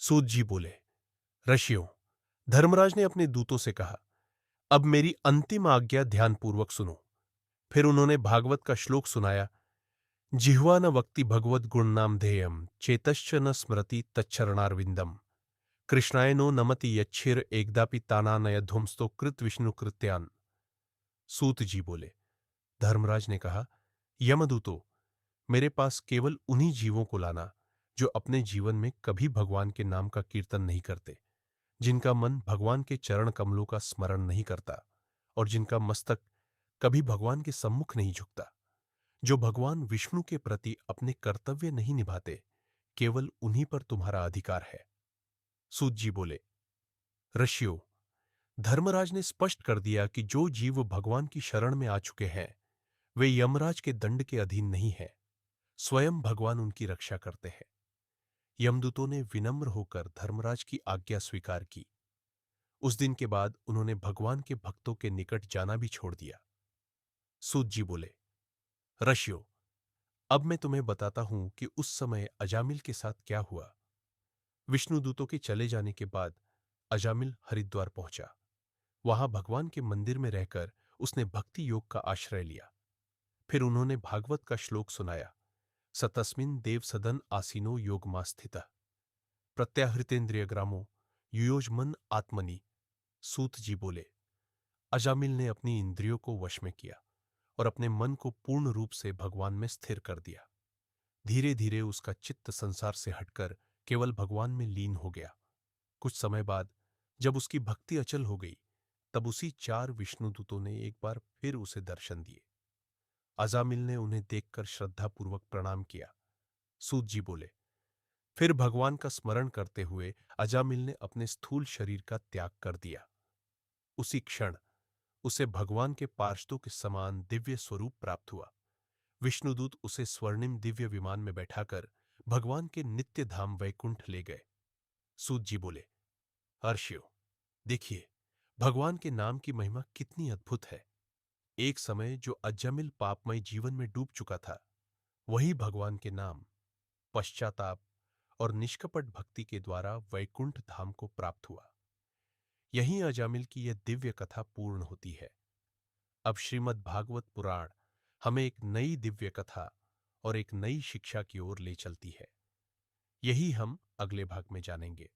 सूत जी बोले, ऋषियों, धर्मराज ने अपने दूतों से कहा, अब मेरी अंतिम आज्ञा ध्यानपूर्वक सुनो। फिर उन्होंने भागवत का श्लोक सुनाया। जिह्वा न वक्ति भगवत गुणनाम ध्येयम चेतश्च न स्मृति तच्चरणारविंदम कृष्णाय नो नमति यच्छिर एकदापि तानानयध्वंस्तो कृत विष्णु कृत्यान। सूत जी बोले, धर्मराज ने कहा, यमदूतो, मेरे पास केवल उन्हीं जीवों को लाना जो अपने जीवन में कभी भगवान के नाम का कीर्तन नहीं करते, जिनका मन भगवान के चरण कमलों का स्मरण नहीं करता और जिनका मस्तक कभी भगवान के सम्मुख नहीं झुकता, जो भगवान विष्णु के प्रति अपने कर्तव्य नहीं निभाते। केवल उन्हीं पर तुम्हारा अधिकार है। सूत जी बोले, ऋषियों, धर्मराज ने स्पष्ट कर दिया कि जो जीव भगवान की शरण में आ चुके हैं वे यमराज के दंड के अधीन नहीं हैं। स्वयं भगवान उनकी रक्षा करते हैं। यमदूतों ने विनम्र होकर धर्मराज की आज्ञा स्वीकार की। उस दिन के बाद उन्होंने भगवान के भक्तों के निकट जाना भी छोड़ दिया। सूत जी बोले, ऋषियों, अब मैं तुम्हें बताता हूं कि उस समय अजामिल के साथ क्या हुआ। विष्णुदूतों के चले जाने के बाद अजामिल हरिद्वार पहुंचा। वहां भगवान के मंदिर में रहकर उसने भक्ति योग का आश्रय लिया। फिर उन्होंने भागवत का श्लोक सुनाया। सतस्मिन देव सदन आसीनो योगमा स्थितः प्रत्याहृतेन्द्रिय ग्रामो युयोजमन आत्मनि। सूत जी बोले, अजामिल ने अपनी इंद्रियों को वश में किया और अपने मन को पूर्ण रूप से भगवान में स्थिर कर दिया। धीरे धीरे उसका चित्त संसार से हटकर केवल भगवान में लीन हो गया। कुछ समय बाद जब उसकी भक्ति अचल हो गई, तब उसी 4 विष्णुदूतों ने एक बार फिर उसे दर्शन दिए। अजामिल ने उन्हें देखकर श्रद्धापूर्वक प्रणाम किया। सूत जी बोले, फिर भगवान का स्मरण करते हुए अजामिल ने अपने स्थूल शरीर का त्याग कर दिया। उसी क्षण उसे भगवान के पार्षदों के समान दिव्य स्वरूप प्राप्त हुआ। विष्णुदूत उसे स्वर्णिम दिव्य विमान में बैठाकर भगवान के नित्य धाम वैकुंठ ले गए। सूत जी बोले, हर्षियों, देखिए भगवान के नाम की महिमा कितनी अद्भुत है। एक समय जो अजामिल पापमय जीवन में डूब चुका था, वही भगवान के नाम, पश्चाताप और निष्कपट भक्ति के द्वारा वैकुंठ धाम को प्राप्त हुआ। यहीं अजामिल की यह दिव्य कथा पूर्ण होती है। अब श्रीमद् भागवत पुराण हमें एक नई दिव्य कथा और एक नई शिक्षा की ओर ले चलती है। यही हम अगले भाग में जानेंगे।